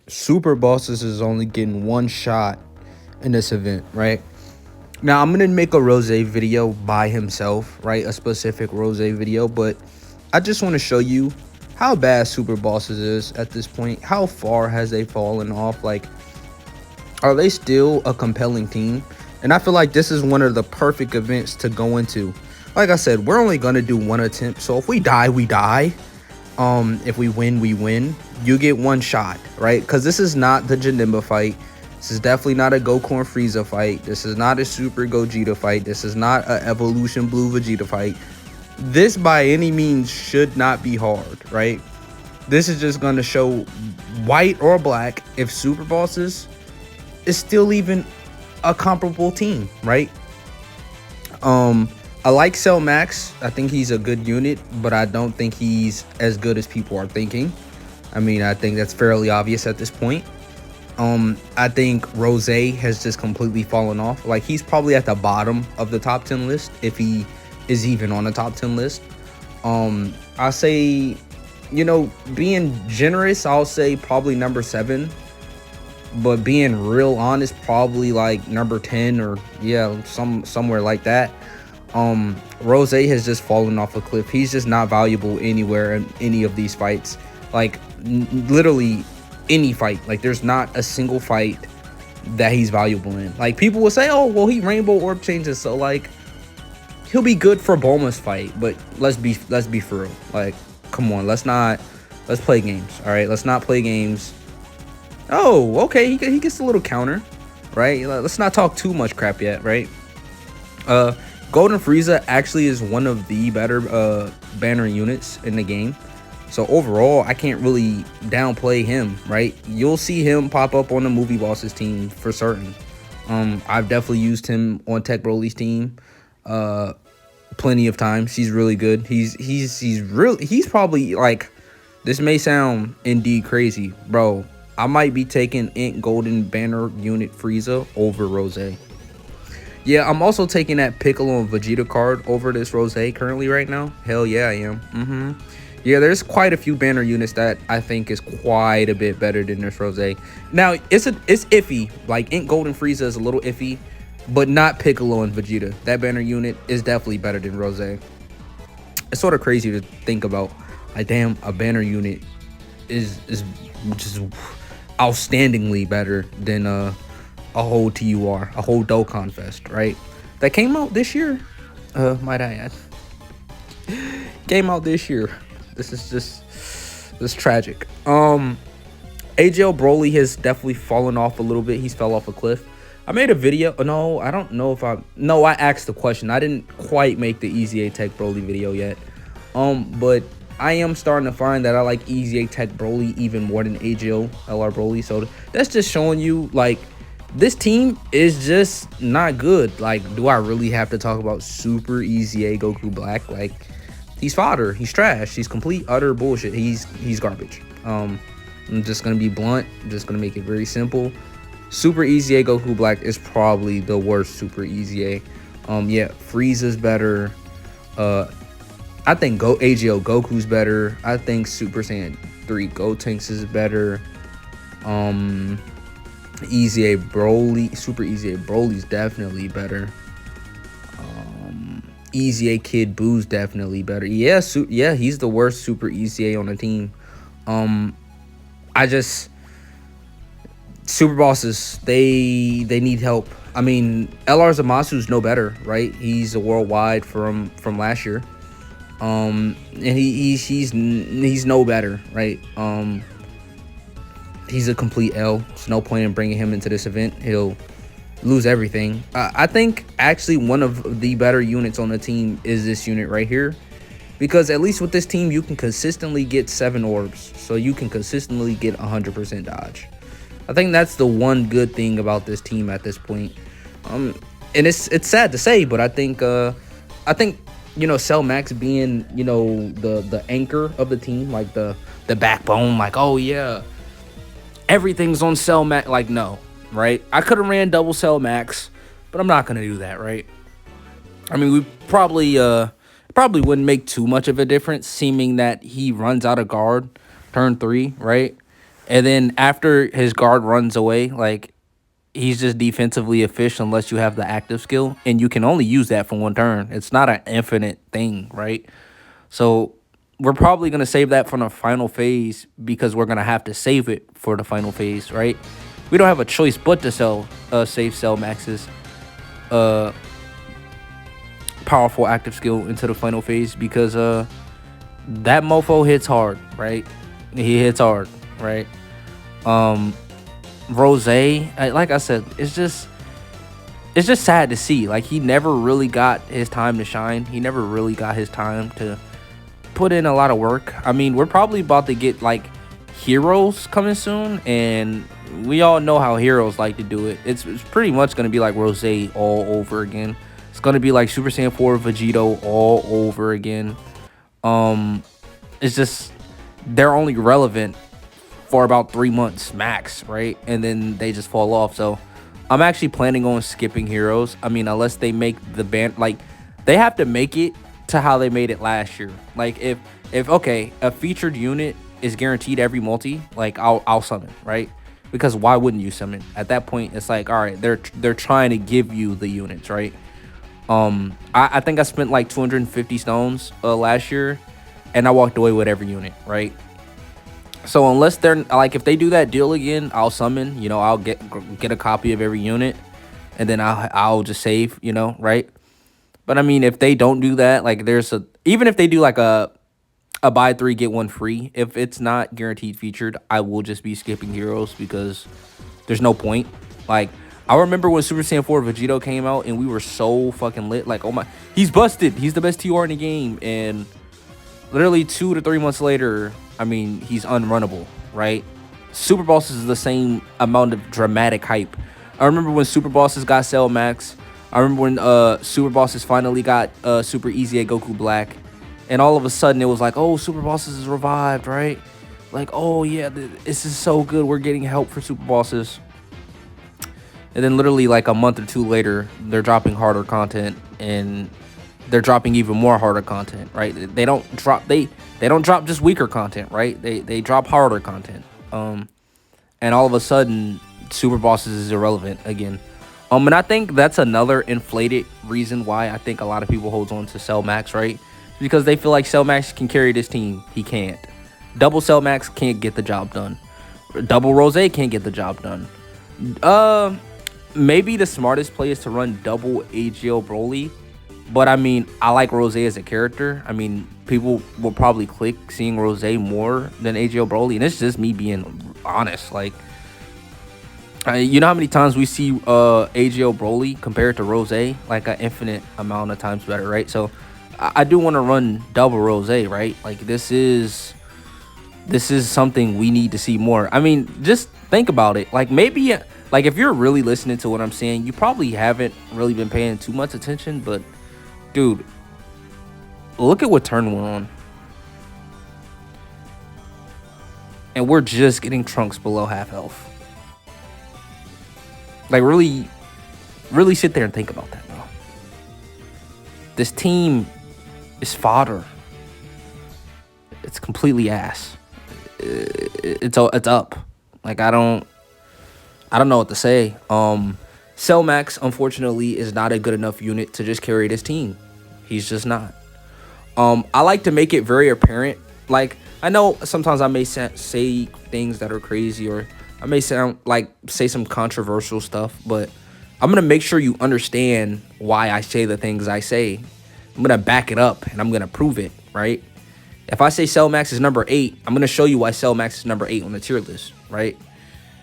Super Bosses is only getting one shot in this event, right? Now I'm gonna make a Rose video by himself, right? A specific Rose video, but I just want to show you how bad Super Bosses is at this point. How far has they fallen off? Like, are they still a compelling team? And I feel like this is one of the perfect events to go into. Like I said, we're only gonna do one attempt, so if we die, we die. If we win, we win. You get one shot, right? Because this is not the Janemba fight. This is definitely not a Goku and Frieza fight. This is not a Super Gogeta fight. This is not a Evolution Blue Vegeta fight. This by any means should not be hard, right? This is just gonna show white or black if Super Bosses is still even a comparable team, right? I like Cell Max. I think he's a good unit, but I don't think he's as good as people are thinking. I mean, I think that's fairly obvious at this point. I think Rose has just completely fallen off. Like, he's probably at the bottom of the top 10 list if he is even on the top 10 list. I say, you know, being generous, I'll say probably number 7. But being real honest, probably like number 10 or yeah, somewhere like that. Rose has just fallen off a cliff. He's just not valuable anywhere in any of these fights. Like, literally any fight. Like, there's not a single fight that he's valuable in. Like, people will say, oh, well, he rainbow orb changes, so like he'll be good for Bulma's fight. But let's be for real. Like, come on, let's play games. All right, let's not play games. Oh, okay, he gets a little counter, right? Let's not talk too much crap yet, right? Golden Frieza actually is one of the better banner units in the game. So overall, I can't really downplay him, right? You'll see him pop up on the Movie Bosses team for certain. I've definitely used him on Tech Broly's team plenty of times. He's really good. He's probably, like, this may sound indeed crazy, bro. I might be taking Int Golden Banner unit Frieza over Rose. Yeah, I'm also taking that Piccolo and Vegeta card over this Rose currently right now. Hell yeah, I am. Yeah, there's quite a few banner units that I think is quite a bit better than this Rose. Now, it's iffy. Like, Int Golden Frieza is a little iffy, but not Piccolo and Vegeta. That banner unit is definitely better than Rose. It's sort of crazy to think about. Like, damn, a banner unit is just outstandingly better than a whole TUR, a whole Dokkan Fest, right? That came out this year. Might I add, came out this year. This is tragic. AJL Broly has definitely fallen off a little bit. He's fell off a cliff. I made a video. No, I don't know if I asked the question. I didn't quite make the Easy A Tech Broly video yet. But I am starting to find that I like Easy A Tech Broly even more than AJL LR Broly. So that's just showing you, like, this team is just not good. Like, do I really have to talk about Super Easy A Goku Black? Like, he's fodder. He's trash. He's complete utter bullshit. He's garbage. I'm just gonna be blunt. I'm just gonna make it very simple. Super Easy A Goku Black is probably the worst Super Easy A. Yeah, Frieza's better. I think AGL Goku's better. I think Super Saiyan 3 Gotenks is better. Easy A Broly, Super Easy A Broly's definitely better. Easy A Kid Boo's definitely better. Yeah, yeah, he's the worst Super Easy A on the team. Super Bosses, they need help. I mean, LR Zamasu's no better, right? He's a worldwide from last year. And he's no better, right? He's a complete L. There's no point in bringing him into this event. He'll lose everything. I think actually one of the better units on the team is this unit right here, because at least with this team you can consistently get 7 orbs, so you can consistently get 100% dodge. I think that's the one good thing about this team at this point. And it's sad to say, but I think you know, Cell Max being, you know, the anchor of the team, like the backbone, like, oh yeah, everything's on Cell Max. Like, no, right? I could have ran double Cell Max, but I'm not gonna do that, right? I mean, we probably wouldn't make too much of a difference, seeming that he runs out of guard turn 3, right? And then after his guard runs away, like he's just defensively efficient unless you have the active skill, and you can only use that for one turn. It's not an infinite thing, right? So we're probably gonna save that for the final phase because we're gonna have to save it for the final phase, right? We don't have a choice but to save Cell Max's uh powerful active skill into the final phase because that mofo hits hard, right? He hits hard, right? Rose, like I said, it's just sad to see. Like he never really got his time to shine. He never really got his time to put in a lot of work. I mean, we're probably about to get like heroes coming soon, and we all know how heroes like to do it. It's pretty much gonna be like Rose all over again. It's gonna be like Super Saiyan 4 Vegito all over again. It's just they're only relevant for about 3 months max, right? And then they just fall off. So I'm actually planning on skipping heroes. I mean, unless they make the band, like they have to make it to how they made it last year. Like if okay, a featured unit is guaranteed every multi, like I'll summon, right? Because why wouldn't you summon? At that point, it's like, all right, they're trying to give you the units, right? I think I spent like 250 stones last year, and I walked away with every unit, right? So unless they're like, if they do that deal again, I'll summon. You know, I'll get a copy of every unit, and then I'll just save. You know, right? But I mean, if they don't do that, like even if they do like a buy 3 get 1 free, if it's not guaranteed featured, I will just be skipping heroes because there's no point. Like I remember when Super Saiyan 4 Vegito came out and we were so fucking lit. Like, oh my, he's busted. He's the best TR in the game. And literally 2 to 3 months later, I mean, he's unrunnable, right? Super Bosses is the same amount of dramatic hype. I remember when Super Bosses got Cell Max. I remember when Super Bosses finally got Super Easy at Goku Black. And all of a sudden, it was like, oh, Super Bosses is revived, right? Like, oh, yeah, this is so good. We're getting help for Super Bosses. And then literally like a month or 2 later, they're dropping harder content, and they're dropping even more harder content, right? They don't drop just weaker content, right? They drop harder content. And all of a sudden, Super Bosses is irrelevant again. And I think that's another inflated reason why I think a lot of people hold on to Cell Max, right? Because they feel like Cell Max can carry this team. He can't. Double Cell Max can't get the job done. Double Rose can't get the job done. Maybe the smartest play is to run double AGL Broly. But I mean, I like Rose as a character. I mean, people will probably click seeing Rose more than AGL Broly. And it's just me being honest. Like, you know how many times we see AGL Broly compared to Rose? Like an infinite amount of times better, right? So I do want to run double Rose, right? Like this is something we need to see more. I mean, just think about it. Like maybe, like if you're really listening to what I'm saying, you probably haven't really been paying too much attention. But dude, look at what turn we're on. And we're just getting Trunks below half health. Like really sit there and think about that, bro. This team is fodder. It's completely ass. It's up. Like I don't know what to say. Cell Max, unfortunately, is not a good enough unit to just carry this team. He's just not. I like to make it very apparent. Like I know sometimes I may say things that are crazy, or I may say some controversial stuff, but I'm gonna make sure you understand why I say the things I say. I'm gonna back it up and I'm gonna prove it, right? If I say Cell Max is number 8, I'm gonna show you why Cell Max is number 8 on the tier list, right?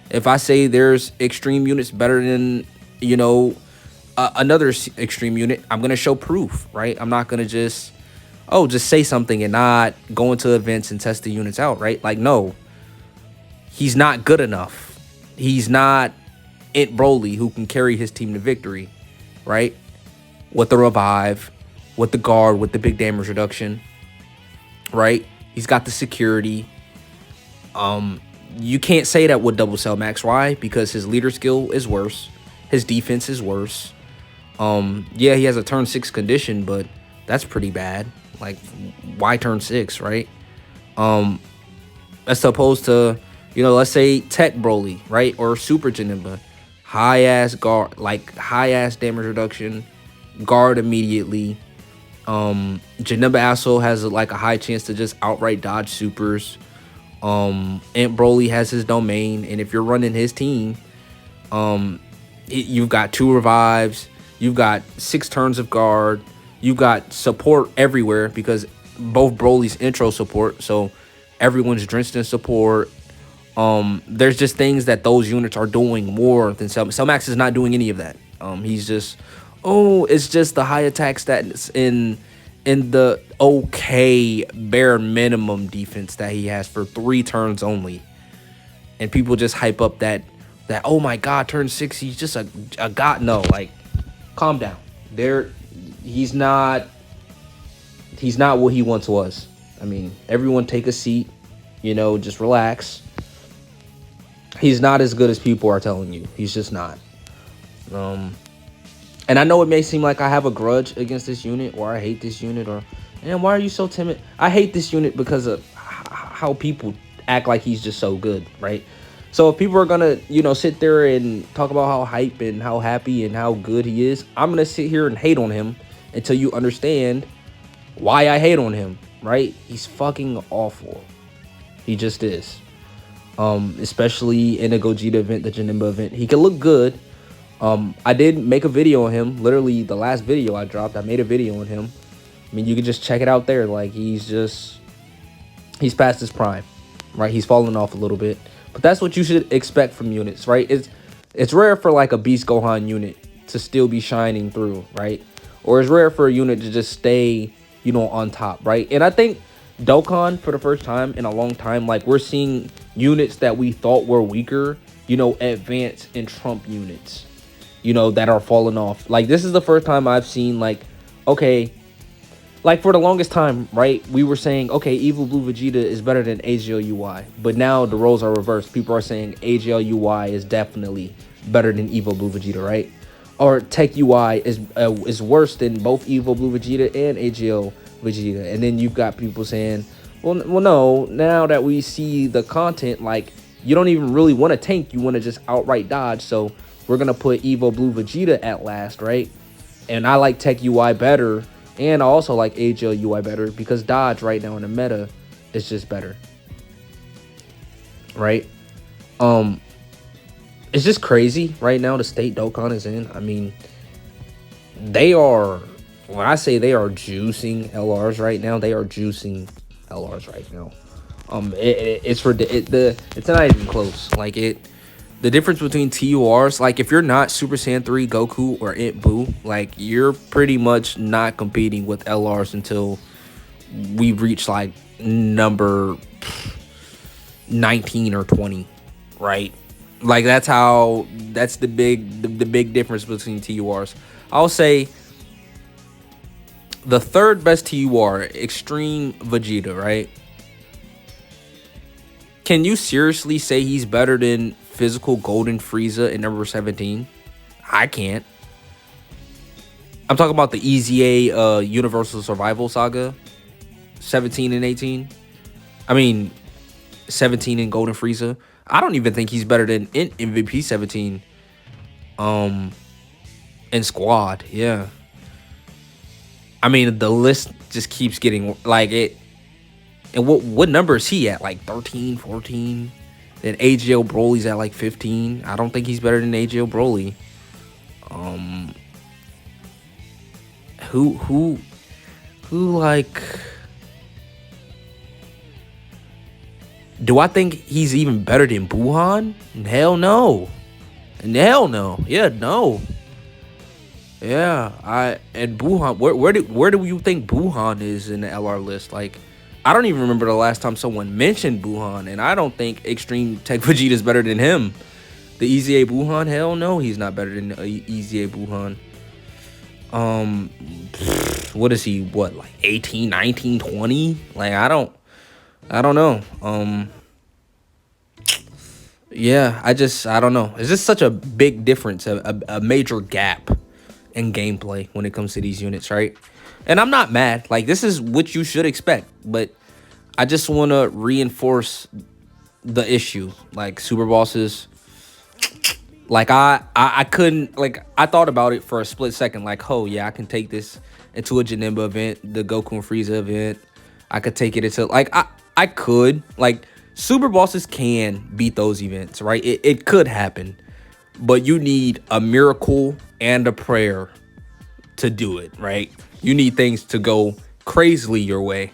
If I say there's extreme units better than, you know, another extreme unit, I'm gonna show proof, right? I'm not gonna just say something and not go into events and test the units out, right? Like, no, he's not good enough. He's not It Broly who can carry his team to victory, right? With the revive, with the guard, with the big damage reduction, right? He's got the security. You can't say that with double Cell Max. Why? Because his leader skill is worse. His defense is worse. Yeah, he has a turn 6 condition, but that's pretty bad. Like, why turn 6, right? As opposed to You know, let's say Tech Broly, right? Or Super Janemba. High ass guard, like high ass damage reduction, guard immediately. Janemba also has like a high chance to just outright dodge supers. Aunt Broly has his domain, and if you're running his team, you've got 2 revives, you've got 6 turns of guard, you've got support everywhere because both Broly's intro support, so everyone's drenched in support. There's just things that those units are doing more than Cellmax is not doing any of that. He's just, it's just the high attack stats in the okay bare minimum defense that he has for 3 turns only, and people just hype up that oh my god, turn 6 he's just a god. No, like, calm down. He's not what he once was. I mean, everyone take a seat, just relax. He's not as good as people are telling you. He's just not. And I know it may seem like I have a grudge against this unit, or I hate this unit, or, man, why are you so timid? I hate this unit because of how people act like he's just so good, right? So if people are gonna, sit there and talk about how hype and how happy and how good he is, I'm gonna sit here and hate on him until you understand why I hate on him, right? He's fucking awful. He just is. Especially in the Gogeta event, the Janemba event. He can look good. I did make a video on him. Literally, the last video I dropped, I made a video on him. I mean, you can just check it out there. Like, he's past his prime, right? He's falling off a little bit. But that's what you should expect from units, right? It's rare for, like, a Beast Gohan unit to still be shining through, right? Or it's rare for a unit to just stay, on top, right? And I think Dokkan, for the first time in a long time, like, we're seeing units that we thought were weaker, advance and trump units, that are falling off. Like, this is the first time I've seen, like, okay, like, for the longest time, right, we were saying, okay, Evil Blue Vegeta is better than AGL UI. But now the roles are reversed. People are saying AGL UI is definitely better than Evil Blue Vegeta, right? Or Tech UI is worse than both Evil Blue Vegeta and AGL Vegeta. And then you've got people saying, well, no, now that we see the content, like, you don't even really want to tank. You want to just outright dodge. So we're going to put Evo Blue Vegeta at last, right? And I like Tech UI better. And I also like AGL UI better because dodge right now in the meta is just better. Right? It's just crazy right now the state Dokkan is in. I mean, when I say they are juicing LRs right now, they are juicing LRs right now. It's not even close. Like, the difference between TURs, like, if you're not Super Saiyan 3 Goku or Int Buu, like, you're pretty much not competing with LRs until we reach, like, number 19 or 20, right? Like, that's the big difference between TURs. I'll say the third best TUR, Extreme Vegeta, right? Can you seriously say he's better than Physical Golden Frieza in number 17? I can't. I'm talking about the EZA Universal Survival Saga, 17 and 18. I mean, 17 and Golden Frieza. I don't even think he's better than MVP 17. In Squad, yeah. I mean, the list just keeps getting, like, it. And what number is he at? Like 13, 14? Then AGL Broly's at like 15. I don't think he's better than AGL Broly. Who like, do I think he's even better than Buhan? Hell no. Hell no. Yeah, no. Yeah, and Buhan, where do you think Buhan is in the LR list? Like, I don't even remember the last time someone mentioned Buhan, and I don't think Extreme Tech Vegeta is better than him. The EZA Buhan, hell no, he's not better than EZA Buhan. What is he? What, like 18, 19, 20? Like, I don't know. Yeah, I don't know. It's just such a big difference, a major gap in gameplay when it comes to these units, right? And I'm not mad. Like, this is what you should expect. But I just want to reinforce the issue. Like super bosses, like I couldn't, like I thought about it for a split second. Like, oh yeah, I can take this into a Janemba event, the Goku and Frieza event. I could take it into like I could like super bosses can beat those events, right? It could happen, but you need a miracle and a prayer to do it, right? You need things to go crazily your way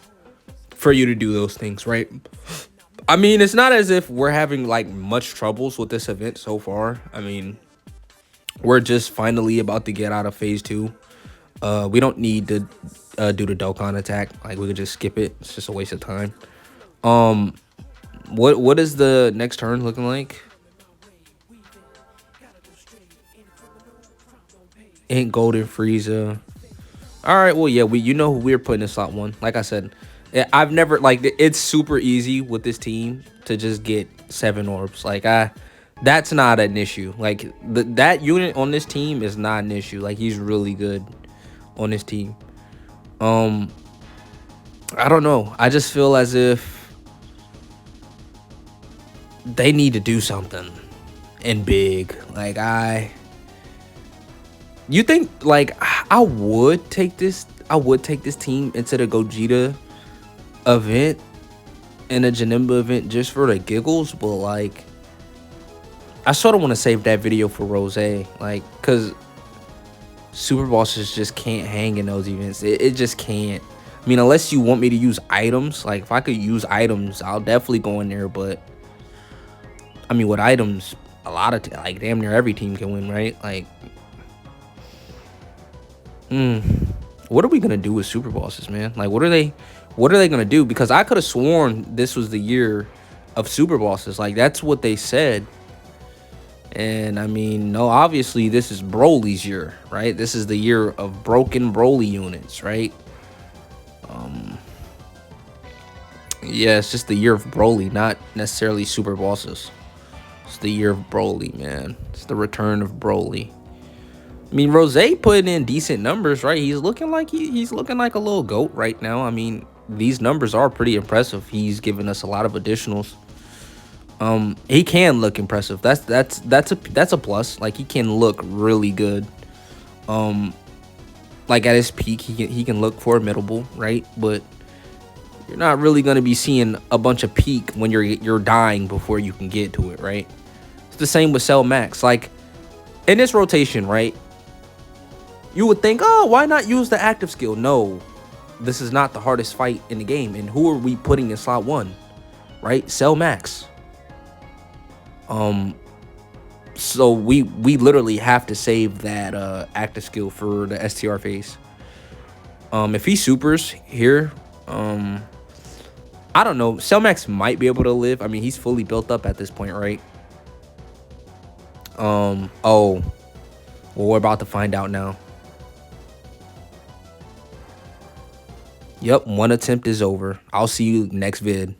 for you to do those things, right? I mean, it's not as if we're having like much troubles with this event so far. I mean, we're just finally about to get out of phase 2. We don't need to do the Dokkan attack. Like we could just skip it. It's just a waste of time. Um, what is the next turn looking like? Ain't Golden Frieza. All right, well, yeah, you know who we're putting in slot 1. Like I said, I've never, like, it's super easy with this team to just get 7 orbs. Like, that's not an issue. Like, that unit on this team is not an issue. Like, he's really good on this team. I don't know. I just feel as if they need to do something and big. Like, you think, like, I would take this team into the Gogeta event and a Janemba event just for the giggles, but like I sort of want to save that video for Rose, like, because super bosses just can't hang in those events. It just can't. I mean, unless you want me to use items, like if I could use items, I'll definitely go in there. But I mean, with items, a lot of like damn near every team can win, right? Like, what are we gonna do with super bosses, man? Like, what are they gonna do? Because I could have sworn this was the year of super bosses. Like, that's what they said. And I mean, no, obviously this is Broly's year, right? This is the year of broken Broly units, right? Yeah, it's just the year of Broly, not necessarily super bosses. It's the year of Broly, man. It's the return of Broly. I mean, Rose putting in decent numbers, right? He's looking like he's looking like a little goat right now. I mean, these numbers are pretty impressive. He's given us a lot of additionals. He can look impressive. That's a plus. Like, he can look really good. Like at his peak, he can look formidable, right? But you're not really gonna be seeing a bunch of peak when you're dying before you can get to it, right? It's the same with Cell Max. Like in this rotation, right? You would think, oh, why not use the active skill? No, this is not the hardest fight in the game. And who are we putting in slot 1? Right? Cell Max. So we literally have to save that active skill for the STR phase. If he supers here, I don't know. Cell Max might be able to live. I mean, he's fully built up at this point, right? Oh, well, we're about to find out now. Yep, 1 attempt is over. I'll see you next vid.